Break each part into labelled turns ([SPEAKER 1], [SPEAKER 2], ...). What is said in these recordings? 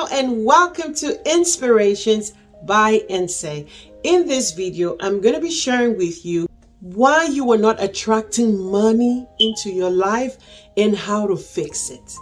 [SPEAKER 1] Hello and welcome to Inspirations by Insay. In this video, I'm going to be sharing with you why you are not attracting money into your life and how to fix it.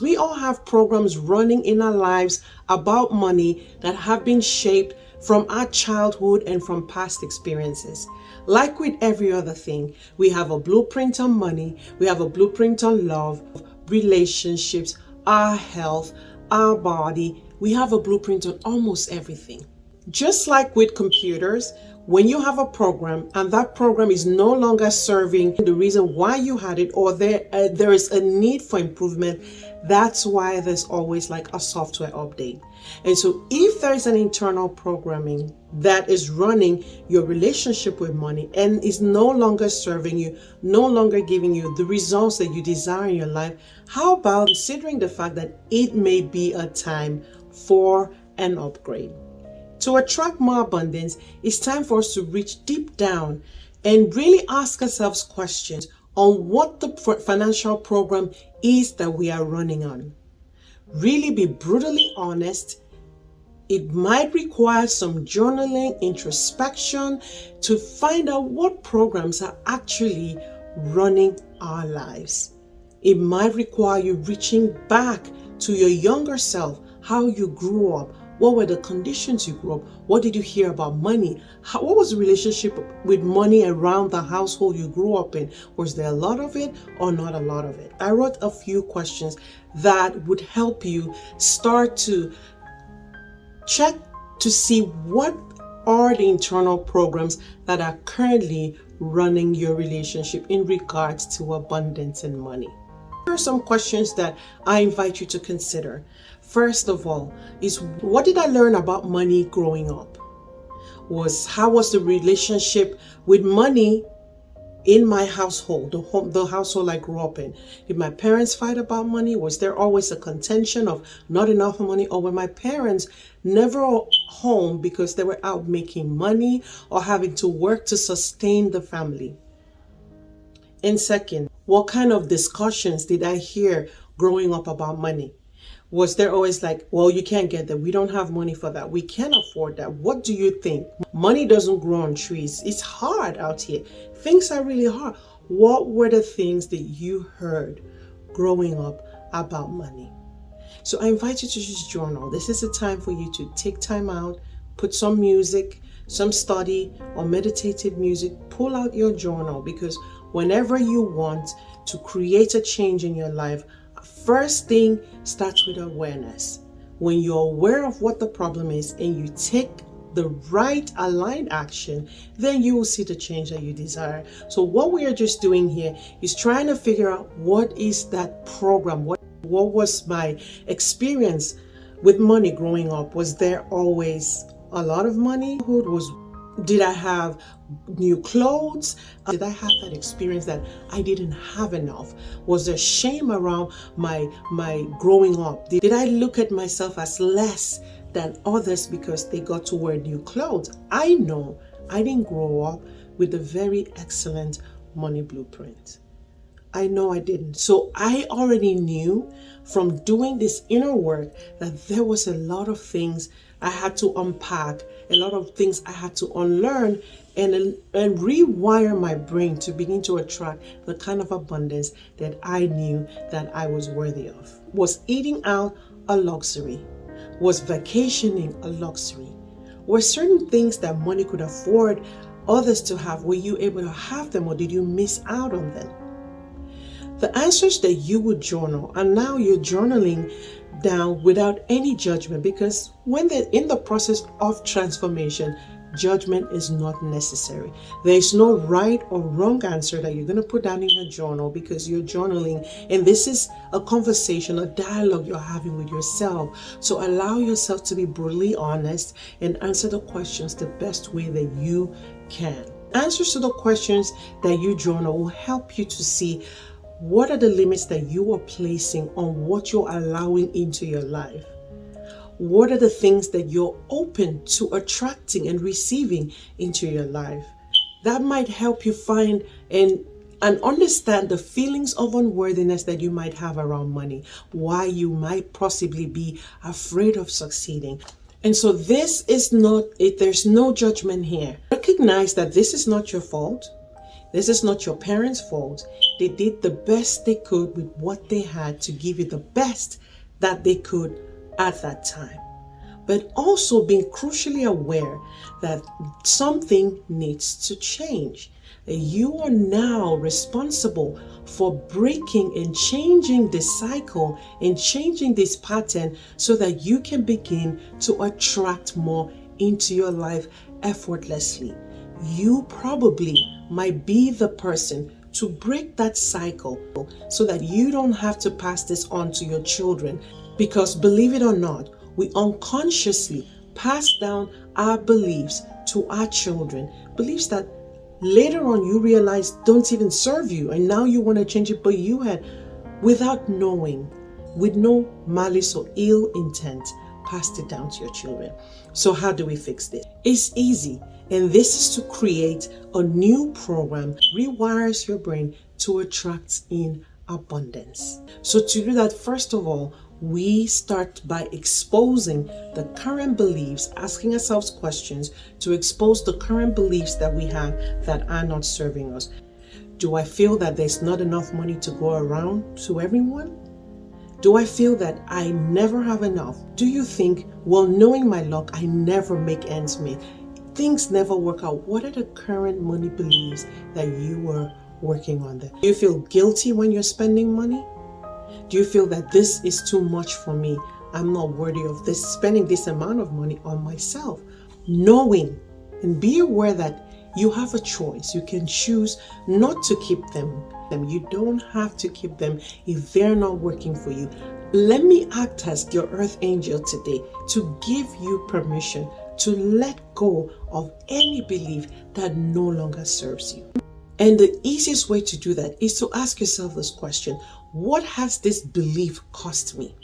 [SPEAKER 1] We all have programs running in our lives about money that have been shaped from our childhood and from past experiences. Like with every other thing, we have a blueprint on money, we have a blueprint on love, relationships, our health, our body. We have a blueprint on almost everything. Just like with computers, when you have a program and that program is no longer serving the reason why you had it, or there is a need for improvement, that's why there's always like a software update. And so if there is an internal programming that is running your relationship with money and is no longer serving you, no longer giving you the results that you desire in your life, how about considering the fact that it may be a time for an upgrade? To attract more abundance, it's time for us to reach deep down and really ask ourselves questions on what the financial program is that we are running on. Really be brutally honest. It might require some journaling, introspection to find out what programs are actually running our lives. It might require you reaching back to your younger self, how you grew up. What were the conditions you grew up? What did you hear about money? What was the relationship with money around the household you grew up in? Was there a lot of it or not a lot of it? I wrote a few questions that would help you start to check to see what are the internal programs that are currently running your relationship in regards to abundance and money. Here are some questions that I invite you to consider. First of all, is what did I learn about money growing up? How was the relationship with money in my household, the household I grew up in? Did my parents fight about money? Was there always a contention of not enough money? Or were my parents never home because they were out making money or having to work to sustain the family? And second, what kind of discussions did I hear growing up about money? Was there always like, well, you can't get that. We don't have money for that. We can't afford that. What do you think? Money doesn't grow on trees. It's hard out here. Things are really hard. What were the things that you heard growing up about money? So I invite you to just journal. This is a time for you to take time out, put some music, some study or meditative music, pull out your journal, because whenever you want to create a change in your life, first thing starts with awareness. When you're aware of what the problem is and you take the right aligned action, then you will see the change that you desire. So what we are just doing here is trying to figure out what is that program. What was my experience with money growing up? Was there always a lot of money? Did I have new clothes? Did I have that experience that I didn't have enough? Was there shame around my growing up? Did I look at myself as less than others because they got to wear new clothes? I know I didn't grow up with a very excellent money blueprint. I know I didn't. So I already knew from doing this inner work that there was a lot of things I had to unpack, a lot of things I had to unlearn and rewire my brain to begin to attract the kind of abundance that I knew that I was worthy of. Was eating out a luxury? Was vacationing a luxury? Were certain things that money could afford others to have, were you able to have them, or did you miss out on them? The answers that you would journal, and now you're journaling down without any judgment, because when they're in the process of transformation, judgment is not necessary. There is no right or wrong answer that you're going to put down in your journal, because you're journaling and this is a conversation, a dialogue you're having with yourself. So allow yourself to be brutally honest and answer the questions the best way that you can. Answers to the questions that you journal will help you to see what are the limits that you are placing on what you're allowing into your life. What are the things that you're open to attracting and receiving into your life? That might help you find and and understand the feelings of unworthiness that you might have around money, why you might possibly be afraid of succeeding. And so this is not it, there's no judgment here. Recognize that this is not your fault. This is not your parents' fault. They did the best they could with what they had to give you the best that they could at that time. But also being crucially aware that something needs to change. You are now responsible for breaking and changing this cycle and changing this pattern so that you can begin to attract more into your life effortlessly. You probably might be the person to break that cycle so that you don't have to pass this on to your children. Because believe it or not, we unconsciously pass down our beliefs to our children, beliefs that later on you realize don't even serve you, and now you want to change it, but you had, without knowing, with no malice or ill intent, passed it down to your children. So how do we fix this? It's easy, and this is to create a new program, rewires your brain to attract in abundance. So to do that, first of all, we start by exposing the current beliefs, asking ourselves questions to expose the current beliefs that we have that are not serving us. Do I feel that there's not enough money to go around to everyone? Do I feel that I never have enough? Do you think, well, knowing my luck, I never make ends meet? Things never work out. What are the current money beliefs that you are working on there? Do you feel guilty when you're spending money? Do you feel that this is too much for me? I'm not worthy of this, spending this amount of money on myself. Knowing and be aware that you have a choice. You can choose not to keep them. You don't have to keep them if they're not working for you. Let me act as your earth angel today to give you permission to let go of any belief that no longer serves you. And the easiest way to do that is to ask yourself this question: what has this belief cost me?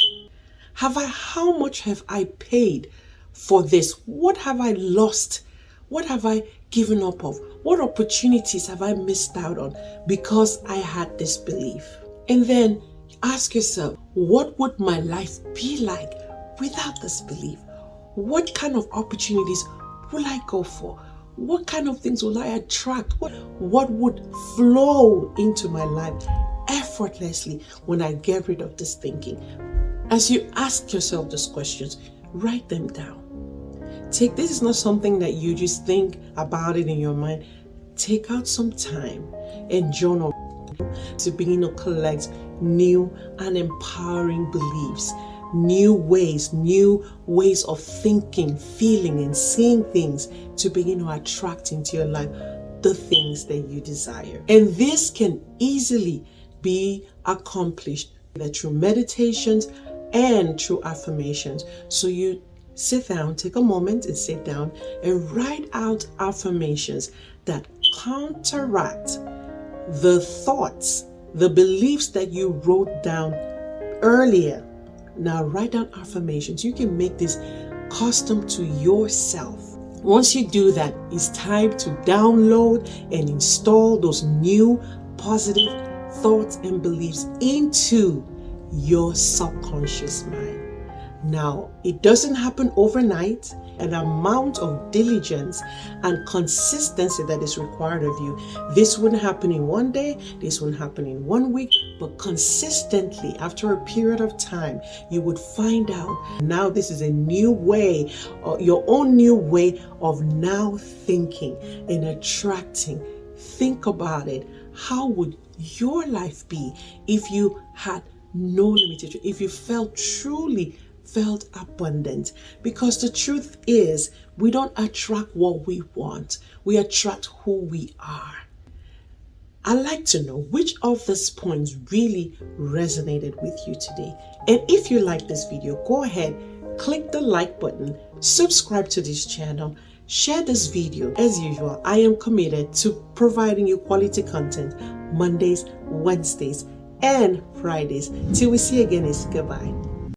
[SPEAKER 1] How much have I paid for this? What have I lost? What have I given up of? What opportunities have I missed out on because I had this belief? And then ask yourself, what would my life be like without this belief? What kind of opportunities will I go for? What kind of things will I attract? What would flow into my life effortlessly when I get rid of this thinking? As you ask yourself these questions, write them down. This is not something that you just think about it in your mind. Take out some time and journal to begin to collect new and empowering beliefs, new ways of thinking, feeling, and seeing things to begin to attract into your life the things that you desire. And this can easily be accomplished either through meditations and through affirmations. So you sit down, take a moment and sit down and write out affirmations that counteract the thoughts, the beliefs that you wrote down earlier. Now write down affirmations. You can make this custom to yourself. Once you do that, it's time to download and install those new positive thoughts and beliefs into your subconscious mind. Now, it doesn't happen overnight. An amount of diligence and consistency that is required of you. This wouldn't happen in one day, this wouldn't happen in 1 week, but consistently after a period of time, you would find out now this is a new way, your own new way of now thinking and attracting. Think about it. How would your life be if you had no limitation, if you truly felt abundant? Because the truth is, we don't attract what we want, we attract who we are. I'd like to know which of these points really resonated with you today. And if you like this video, go ahead, click the like button, subscribe to this channel, share this video. As usual, I am committed to providing you quality content Mondays, Wednesdays, and Fridays. Till we see you again, it's goodbye.